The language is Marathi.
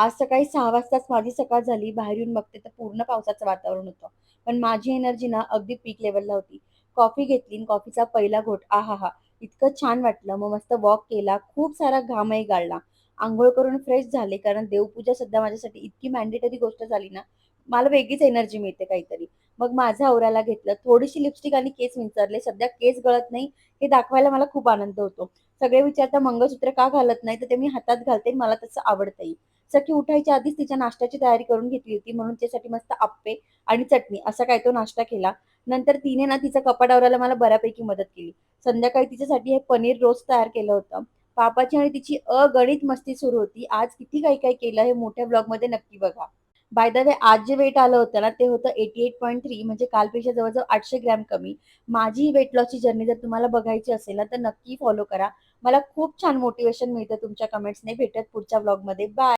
आज सकाळी 6 वाजताच माझी सकाळ झाली. बाहेर येऊन बघते तर पूर्ण पावसाचं वातावरण होतं. पण माझी एनर्जी ना अगदी पीक लेव्हलला होती. कॉफी घेतली आणि कॉफीचा पहिला घोट आहाहा! इतकं छान वाटलं. मग मस्त वॉक केला. खूप सारा घामही गाळला. अंघोळ करून फ्रेश झाले. कारण देवपूजा सध्या माझ्यासाठी इतकी मॅन्डेटरी गोष्ट झाली ना, मला वेगळीच एनर्जी मिळते काहीतरी. मग माझं आवरायला घेतलं. थोडीशी लिपस्टिक आणि केस विंचरले. सध्या केस गळत नाही हे दाखवायला मला खूप आनंद होतो. सगळे विचारतात मंगळसूत्र का घालत नाही? तर ते मी हातात घालते. मला तसं आवडतंही. सखी उठायच्या आधीच तिच्या नाश्त्याची तयारी करून घेतली होती म्हणून तिच्यासाठी मस्त अप्पे आणि चटणी असा काय तो नाश्ता केला. नंतर तिने ना तिचं कपाट आवरायला मला बऱ्यापैकी मदत केली. संध्याकाळी तिच्यासाठी हे पनीर रोस्ट तयार केलं होतं. पापाची आणि तिची अगणित मस्ती सुरू होती. आज किती काय केलं हे मोठ्या व्लॉगमध्ये नक्की बघा. बाय द वे आज जे वेट आलं होतं ना, ते होतं 88.3 म्हणजे कालपेक्षा जवळ-जवळ 800 ग्रॅम कमी. माझी ही वेट लॉसची जर्नी जर तुम्हाला बघायची असेल ना, तर नक्की फॉलो करा. मला खूप छान मोटिव्हेशन मिळतं तुमच्या कमेंट्सने. भेटूयात पुढच्या व्लॉगमध्ये. बाय.